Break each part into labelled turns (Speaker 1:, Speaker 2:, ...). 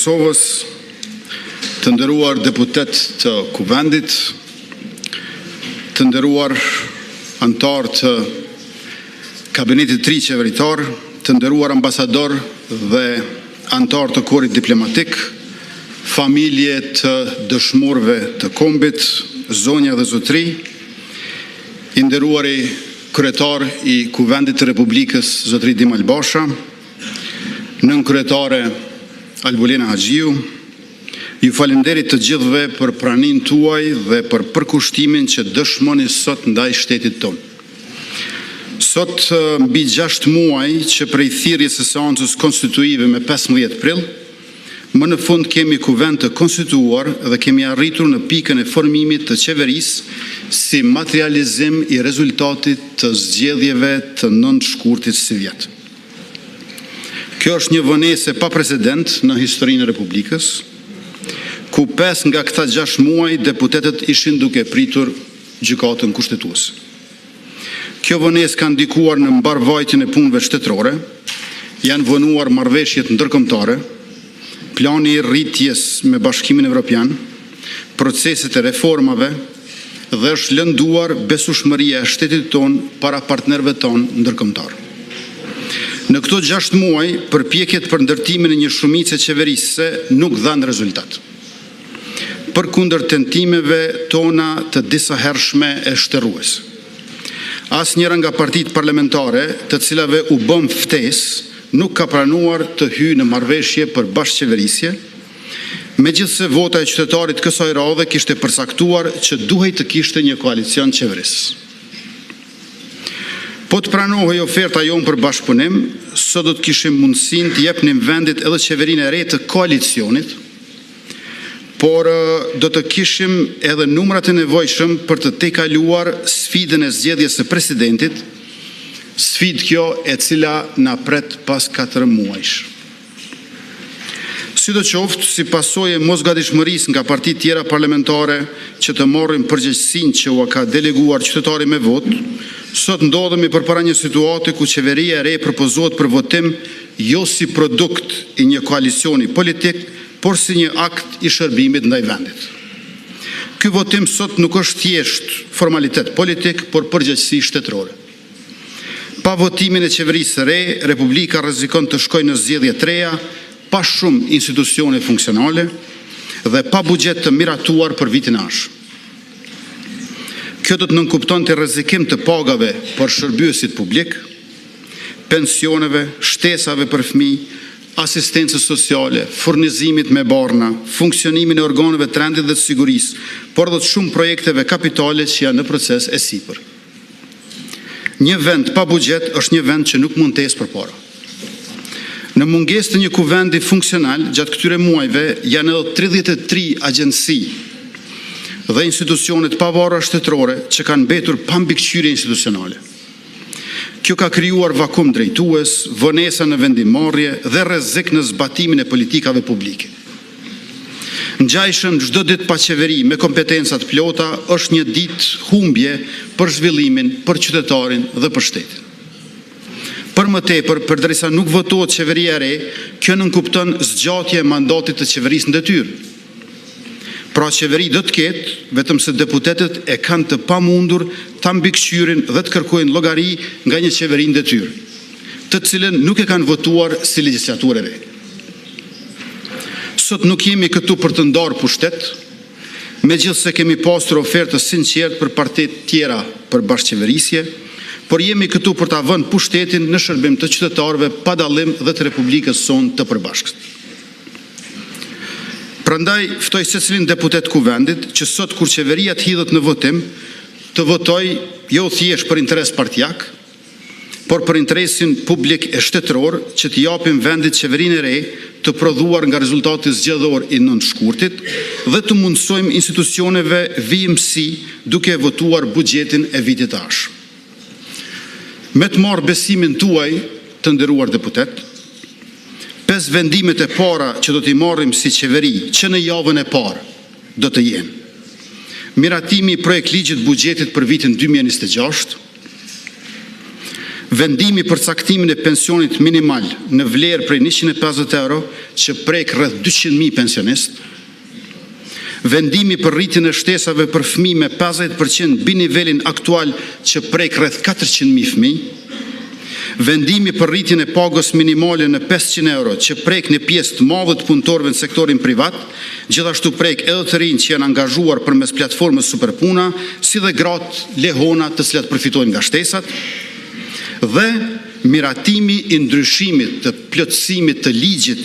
Speaker 1: Kosovës, të nderuar deputet të Kuvendit, të nderuar antar të kabinetit tri qeveritar, të nderuar ambasador dhe antar të korit diplomatik, familje të dëshmorëve të kombit, zonja dhe zotri, i nderuari kryetar i Kuvendit të Republikës, zotri Dimal Basha, nën kryetare Albulena Haxhiu, ju falenderit të gjithëve për praninë tuaj dhe për përkushtimin që dëshmoni sot ndaj shtetit tonë. Sot mbi 6 muaj që prej thirrjes së seancës konstituive me 15 prill, më në fund kemi kuvend të konstituar dhe kemi arritur në pikën e formimit të qeverisë si materializim i rezultatit të zgjedhjeve të 9 shkurtit si vjet. Kjo është një vonesë pa precedent në historinë e Republikës, ku 5 nga këta 6 muaj deputetët ishin duke pritur gjykatën kushtetuese. Kjo vonesë ka ndikuar në mbarvajtjen e punëve shtetërore, janë vonuar marrëveshjet ndërkombëtare, plani i rritjes me Bashkimin Evropian, proceset e reformave dhe është lënduar besueshmëria e shtetit tonë para partnerëve tonë ndërkombëtar. Në këto 6 muaj, përpjekjet për ndërtimin e një shumice qeverisëse nuk dhanë rezultat. Përkundër tentimeve tona të disa hershme e shtërrues. Asnjëra nga partitë parlamentare, të cilave u bëm ftesë, nuk ka pranuar të hyjë në marrëveshje për bashkëqeverisje, megjithse vota e qytetarit kësaj radhe kishte përcaktuar që duhej të kishte një koalicion qeverisë. Po të pranohej oferta jonë për bashkëpunim, sot do të kishim mundësinë të jepnim vendit edhe qeverinë e re të koalicionit, por do të kishim edhe numrat e nevojshëm për të tejkaluar sfidën e zgjedhjes së presidentit, sfidë kjo e cila na pret pas 4 muajsh. Sidoqoftë, si pasojë e mosgatishmërisë nga partitë tjera parlamentare që të morrin përgjegjësinë që u ka deleguar qytetari me votë, sot ndodhemi përpara një situate ku qeveria e re propozohet për votim jo si produkt i një koalicioni politik, por si një akt i shërbimit ndaj vendit. Ky votim sot nuk është thjesht formalitet politik, por përgjegjësi shtetërore. Pa votimin e qeverisë së re, Republika rrezikon të shkojë në zgjedhje të reja, pa shumë institucione funksionale dhe pa buxhet të miratuar për vitin ardhshëm. Kjo do të nënkuptonte rrezikim të pagave për shërbyesit publik, pensioneve, shtesave për fëmijë, asistencës sociale, furnizimit me barna, funksionimin e organeve të rendit dhe të sigurisë, por edhe të shumë projekteve kapitale që janë në proces e sipër. Një vend pa buxhet është një vend që nuk mund të ecë përpara. Në mungesë të një kuvendi funksional, gjatë këtyre muajve janë edhe 33 agjenci dhe institucionet pavarura shtetërore që kanë mbetur pa mbikëqyrje institucionale. Kjo ka krijuar vakum drejtues, vonesa në vendimarrje dhe rrezik në zbatimin e politikave publike. Ngjajshëm çdo ditë pa qeveri me kompetenca të plota është një ditë humbje për zhvillimin, për qytetarin dhe për shtetin. Për më tepër, përderisa nuk votohet qeveria e re, kjo nënkupton zgjatje e mandatit të qeverisë në detyrë. Pra qeveri do të ketë, vetëm se deputetët e kanë të pamundur ta mbikëqyrin dhe të kërkojnë llogari nga një qeveri në detyrë, të cilën nuk e kanë votuar si legjislaturë e re. Sot nuk jemi këtu për të ndarë pushtet, megjithse kemi pasur ofertë sinqertë për partitë tjera për bashkëqeverisje, por jemi këtu për ta vënë pushtetin në shërbim të qytetarëve pa dallim dhe të Republikës sonë të përbashkët. Prandaj ftoj secilin deputet Kuvendit që sot kur qeveria të hidhet në votim, të votoj jo thjesht për interes partijak, por për interesin publik e shtetëror që të japim vendit qeverinë e re të prodhuar nga rezultati zgjedhor i 9 shkurtit dhe të mundsojmë institucioneve vijimësi duke votuar buxhetin e vitit ardhshëm. Me të marrë besimin tuaj të nderuar deputet, 5 vendimet e para që do t'i marrim si qeveri që në javën e parë do të jenë: miratimi i projekt ligjit buxhetit për vitin 2026, Vendimi për caktimin e pensionit minimal në vlerë prej 150 euro që prek rreth 200.000 pensionist. Vendimi për rritjen e shtesave për fëmijë me 50% mbi nivelin aktual që prek rreth 400.000 fëmijë. Vendimi për rritjen e pagës minimale në 500 euro që prek një pjesë të madhe të punëtorëve në sektorin privat, gjithashtu prek edhe të rinj që janë angazhuar përmes platformës Superpuna, si dhe gratë lehona të cilat përfitojnë nga shtesat, dhe miratimi i ndryshimit të plotësimit të ligjit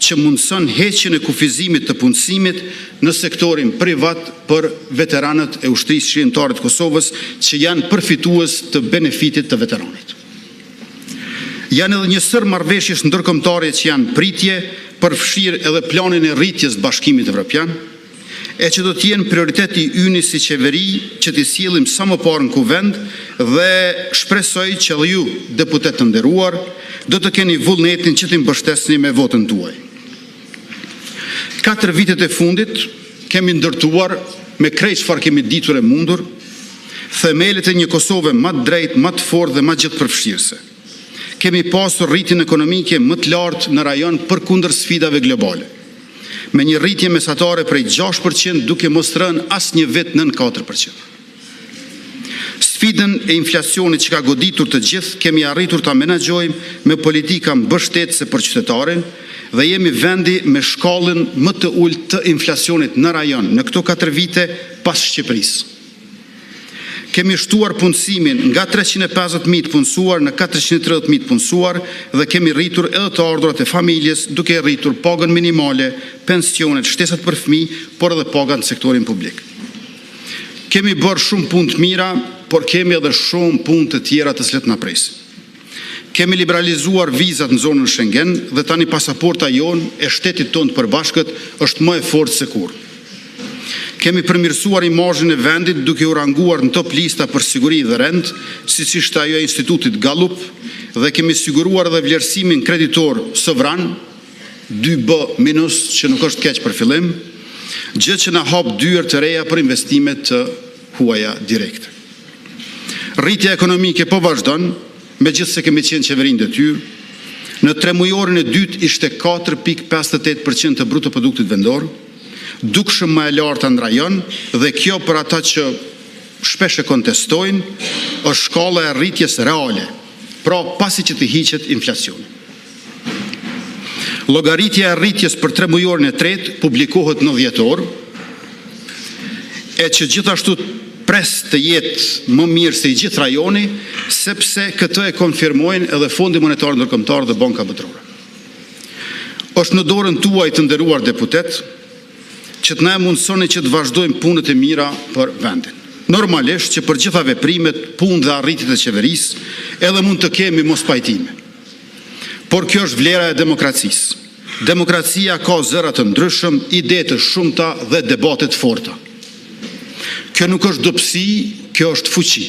Speaker 1: që mundëson heqjen e kufizimit të punësimit në sektorin privat për veteranët e ushtrisë shqiptare të Kosovës që janë përfitues të benefitit të veteranit. Janë edhe një sër marrëveshjesh ndërkombëtare që janë pritje, përfshirë edhe planin e rritjes të Bashkimit Evropian, e që do të jenë prioriteti ynë si qeveri që t'i sjellim sa më parë në kuvend dhe shpresoj që edhe ju, deputet të nderuar, do të keni vullnetin që t'i mbështesni me votën tuaj. 4 vitet e fundit kemi ndërtuar me krejt çfarë kemi ditur e mundur themelet e një Kosove më të drejtë, më të fortë dhe më gjithëpërfshirëse. Kemi pasur rritjen ekonomike më të lartë në rajon përkundër sfidave globale, me një rritje mesatare prej 6% duke mos rënë asnjë vit nën 4%. Sfidën e inflacionit që ka goditur të gjithë kemi arritur ta menaxhojmë me politika mbështetëse për qytetarin dhe jemi vendi me shkallën më të ulët të inflacionit në rajon në këto 4 vite pas Shqipërisë. Kemi shtuar punësimin nga 350.000 të punësuar në 430.000 të punësuar dhe kemi rritur edhe të ardhurat e familjes duke rritur pagën minimale, pensionet, shtesat për fëmijë, por edhe pagat në sektorin publik. Kemi bërë shumë punë të mira, por kemi edhe shumë punë të tjera të cilat na presin. Kemi liberalizuar vizat në zonën Schengen dhe tani pasaporta jonë e shtetit tonë të përbashkët është më e fortë se kurrë. Kemi përmirësuar imazhin e vendit duke u ranguar në top lista për siguri dhe rend, siç ishte ajo e Institutit Gallup, dhe kemi siguruar edhe vlerësimin kreditor sovran, 2B- që nuk është keq për fillim, gjë që na hap dyert të reja për investimet të huaja direkte. Rritja ekonomike po vazhdon, megjithse kemi qenë qeverinë detyrë. Në 3 mujorin e dytë ishte 4.58% të brutoproduktit vendor, dukshëm më e larta në rajon, dhe kjo për ata që shpesh e kontestojnë, është shkalla e rritjes reale, pra pasi që të hiqet inflacioni. Llogaritja e rritjes për 3 mujorin e tretë publikohet në dhjetor, e që gjithashtu pres të jetë më mirë se i gjithë rajoni, sepse këtë e konfirmojnë edhe Fondi Monetar Ndërkombëtar dhe Banka Botërore. Është në dorën tuaj të nderuar deputet, që të na mundsoni që të vazhdojmë punët e mira për vendin. Normalisht që për gjitha veprimet, punë dhe arritjet e qeverisë, edhe mund të kemi mos pajtime. Por kjo është vlera e demokracisë. Demokracia ka zëra të ndryshëm, ide të shumta dhe debate të forta. Kjo nuk është dobësi, kjo është fuqi.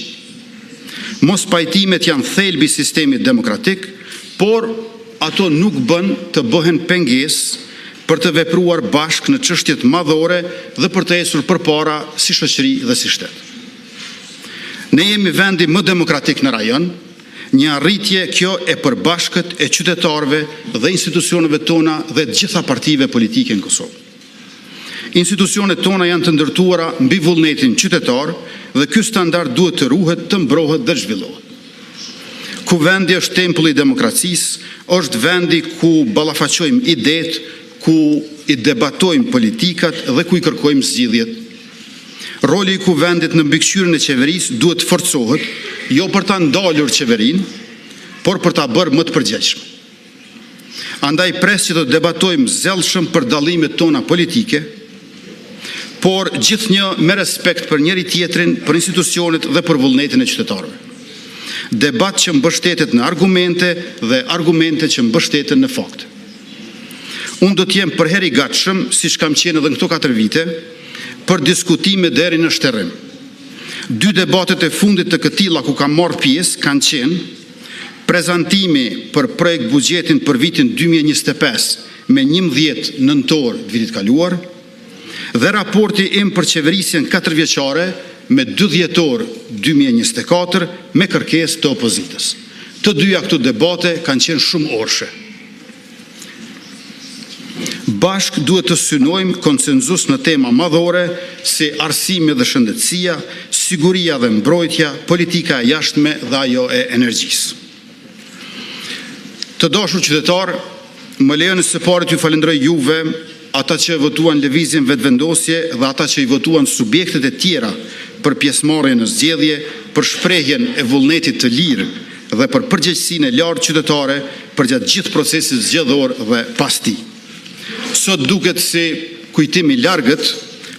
Speaker 1: Mos pajtimet janë thelbi i sistemit demokratik, por ato nuk bën të bëhen pengesë për të vepruar bashkë në çështjet madhore dhe për të ecur përpara si shoqëri dhe si shtet. Ne jemi vendi më demokratik në rajon, një arritje kjo e përbashkët e qytetarëve dhe institucioneve tona dhe të gjitha partive politike në Kosovë. Institucionet tona janë të ndërtuara mbi vullnetin qytetar dhe ky standard duhet të ruhet, të mbrohet dhe zhvillohet. Kuvendi është tempulli i demokracisë, është vendi ku ballafaqojmë idetë, ku i debatojmë politikat dhe ku i kërkojmë zgjidhjet. Roli i kuvendit në mbikëqyrjen e qeverisë duhet të forcohet, jo për ta ndalur qeverinë, por për ta bërë më të përgjegjshme. Andaj pres që të debatojmë zellshëm për dallimet tona politike, por gjithnjë me respekt për njëri tjetrin, për institucionet dhe për vullnetin e qytetarëve. Debat që mbështetet në argumente dhe argumente që mbështeten në fakte. Unë do t'jem përherë i gatshëm, siç kam qenë edhe në këto 4 vite, për diskutime deri në shterrim. 2 debatet e fundit të këtilla ku kam marrë pjesë kanë qenë prezantimi për projekt buxhetin për vitin 2025 me 11 nëntor të vitit kaluar dhe raporti im për qeverisjen 4 vjeçare me 2 dhjetor 2024 me kërkesë të opozitës. Të dyja këto debate kanë qenë shumë orëshe. Bashk duhet të synojmë konsenzus në tema madhore si arsimi dhe shëndetësia, siguria dhe mbrojtja, politika e jashtme dhe ajo e energjisë. Të dashur qytetar, më lejoni së pari t'ju falenderoj juve, ata që votuan lëvizjen vetëvendosje dhe ata që i votuan subjektet e tjera për pjesëmarrjen në zgjedhje, për shprehjen e vullnetit të lirë dhe për përgjegjësinë e lartë qytetare përgjatë gjithë procesit zgjedhor dhe pas tij. Sot duket si kujtim i largët,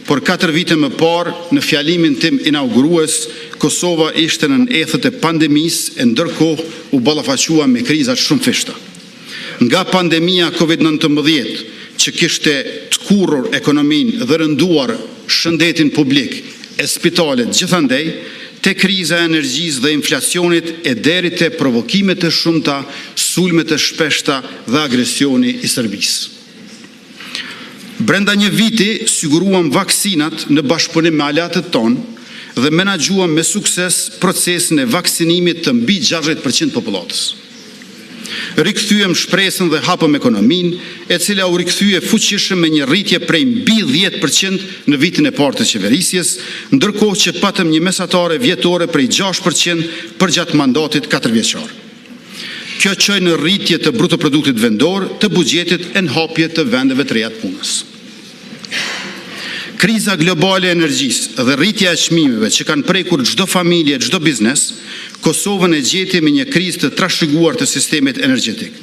Speaker 1: por 4 vite më parë, në fjalimin tim inaugurues, Kosova ishte në ethët e pandemisë e ndërkohë u ballafaqua me krizat shumë fishta. Nga pandemia COVID-19, që kishte të kurrur ekonominë dhe rënduar shëndetin publik e spitalet gjithandej, te kriza e energjisë dhe inflacionit e deri te provokimet e shumta, sulmet e shpeshta dhe agresioni i Serbisë. Brenda një viti siguruam vaksinat në bashkëpunim me aleatët tonë dhe menaxhuam me sukses procesin e vaksinimit të mbi 60% popullatës. Rikthyem shpresën dhe hapëm ekonominë, e cila u rikthye fuqishëm me një rritje prej mbi 10% në vitin e parë të qeverisjes, ndërkohë që patëm një mesatare vjetore prej 6% përgjatë mandatit 4 vjeçar. Kjo çoi në rritje të brutoproduktit vendor, të buxhetit e në hapje të vendeve të reja të punës. Kriza globale e energjisë dhe rritja e çmimeve që kanë prekur çdo familje, çdo biznes, Kosovën e gjeti me një krizë të trashëguar të sistemit energjetik.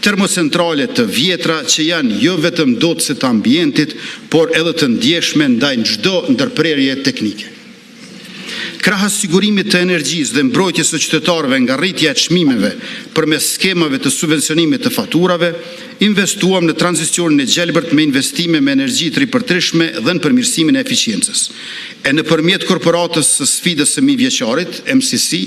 Speaker 1: Termocentrale të vjetra që janë jo vetëm dotëse të ambientit, por edhe të ndjeshme ndaj çdo ndërprerje teknike. Krahas sigurimit të energjisë dhe mbrojtjes së qytetarëve nga rritja e çmimeve përmes skemave të subvencionimit të faturave, investuam në tranzicionin e gjelbërt me investime me energji të ripërtrishme dhe në përmirësimin e eficiencës. E nëpërmjet korporatës së sfidës së mijëvjeçarit, MCC,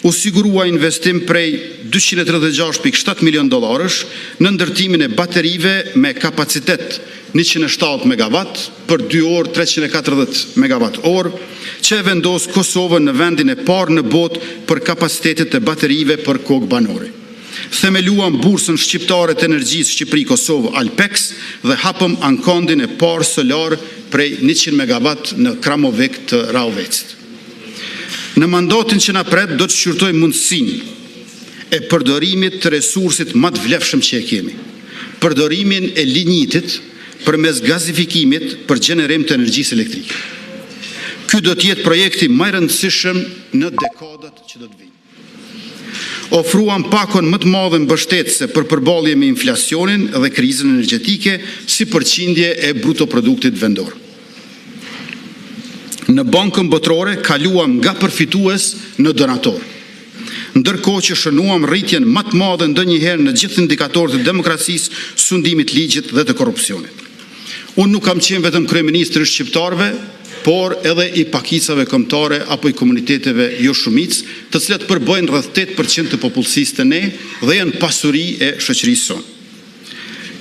Speaker 1: u sigurua investim prej $236.7 milion në ndërtimin e baterive me kapacitet 107 MW për 2 orë 340 MWh, që e vendos Kosovën në vendin e parë në botë për kapacitetet të baterive për kokë banore. Themeluam bursën shqiptare të energjisë Shqipëri-Kosovë Alpex dhe hapëm ankondin e parë solar prej 100 MW në Kramovek të Raovecit. Në mandatin që na pret do të shqyrtojmë mundësinë e përdorimit të resursit më të vlefshëm që e kemi. Përdorimin e lignitit përmes gazifikimit për gjenerim të energjisë elektrike. Ky do të jetë projekti më i rëndësishëm në dekadat që do të vijnë. Ofruam pakon më të madhe mbështetëse për përballje me inflacionin dhe krizën energjetike si përqindje e brutoproduktit vendor. Në Bankën Botërore kaluam nga përfitues në donator, ndërkohë që shënuam rritjen më të madhe ndonjëherë në gjithë indikatorët e demokracisë, sundimit ligjit dhe të korrupsionit. Unë nuk kam qenë vetëm kryeministri i shqiptarëve, por edhe i pakicave kombëtare apo i komuniteteve jo shumicë, të cilat përbëjnë rreth 8% të popullsisë të ne dhe janë pasuri e shoqërisë sonë.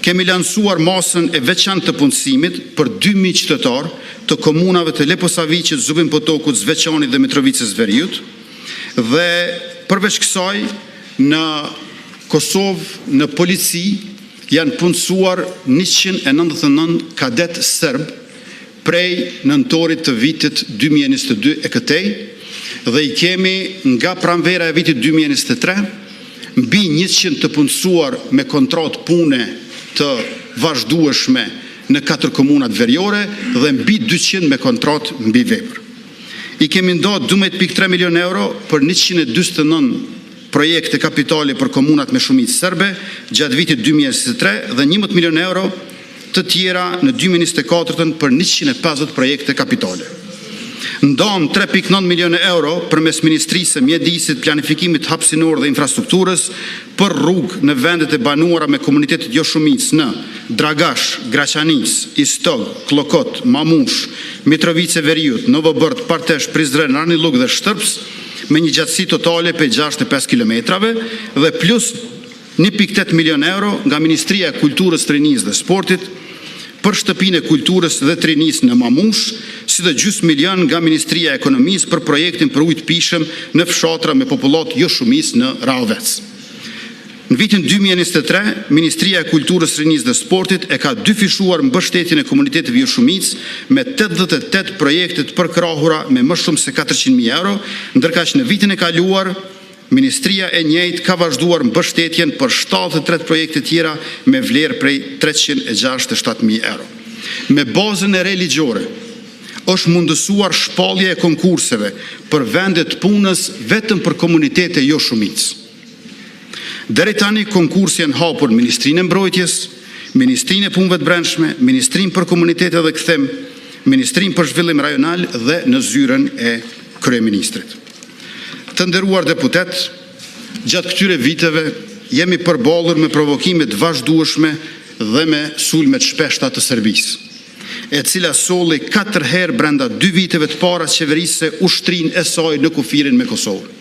Speaker 1: Kemi lansuar masën e veçantë të punësimit për 2000 qytetarë të komunave të Leposaviqit, Zubin Potokut, Zveçanit dhe Mitrovicës Veriut, dhe përveç kësaj në Kosovë, në polici, janë punësuar 199 kadet serb prej nëntorit të vitit 2022 e këtej, dhe i kemi nga pranvera e vitit 2023, mbi 100 të punësuar me kontratë pune të vazhdueshme në 4 komunat veriore dhe mbi 200 me kontratë mbi vepër. I kemi ndarë 12.3 milion euro për 149 projekte kapitale për komunat me shumicë serbe gjatë vitit 2023 dhe 11 milion euro të tjera në 2024 për 150 projekte kapitale. Ndam 3.9 milion euro përmes Ministrisë së Mjedisit, Planifikimit hapësinor dhe Infrastrukturës për rrugë në vendet e banuara me komunitetet jo shumicë në Dragash, Graçanis, Istog, Klokot, Mamush, Mitrovice Veriut, Novobërt, Partesh, Prizren, Arniluk dhe Shtërps me një gjatësi totale për 65 kilometrave dhe plus 1.8 milion euro nga Ministria e Kulturës, Rinisë dhe Sportit për shtëpinë e kulturës dhe trinisë në Mamush, si dhe gjysmë milion nga Ministria e Ekonomisë për projektin për ujë të pishëm në fshatra me popullat jo shumis në Rahovec. Në vitin 2023, Ministria e Kulturës, Rinisë dhe Sportit e ka dyfishuar mbështetjen e komuniteteve jo shumic me 88 projekte të përkrahura me më shumë se 400.000 euro, ndërkaq në vitin e kaluar Ministria e njëjtë ka vazhduar mbështetjen për 73 projekte tjera me vlerë prej 367.000 euro. Me bazën e religjore, është mundësuar shpallja e konkurseve për vendet punës vetëm për komunitete jo shumic. Deri tani konkursi janë hapur Ministrinë e Mbrojtjes, Ministrinë e Punëve të Brendshme, Ministrinë për Komunitete dhe Kthim, Ministrinë për Zhvillim Rajonal dhe në zyrën e Kryeministrit. Të nderuar deputet, gjatë këtyre viteve jemi përballur me provokime të vazhdueshme dhe me sulme të shpeshta të Serbisë, e cila solli 4 herë brenda 2 viteve të para qeverisë ushtrinë e saj në kufirin me Kosovën.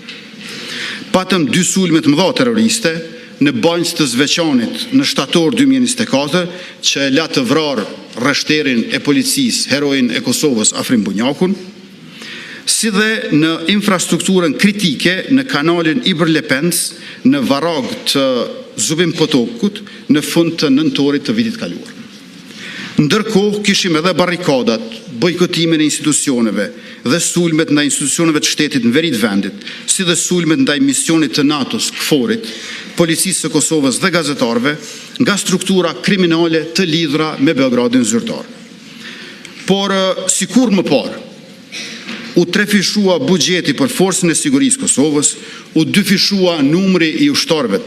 Speaker 1: Patëm 2 sulme të mëdha terroriste në banjës të Zveçanit në shtator 2024, që e la të vrarë rreshterin e policisë, heroin e Kosovës Afrim Bunjakun, si dhe në infrastrukturën kritike në kanalin Ibër-Lepens në varag të Zubim Potokut në fund të nëntorit të vitit kaluar. Ndërkohë kishim edhe barrikadat, bojkotimin e institucioneve dhe sulmet ndaj institucioneve të shtetit në veri të vendit, si dhe sulmet ndaj misionit të NATO-s, KFOR-it, policisë së Kosovës dhe gazetarëve nga struktura kriminale të lidhura me Beogradin zyrtar. Por sikur më parë, u trefishua buxheti për forcën e sigurisë Kosovës, u dyfishua numri i ushtarëve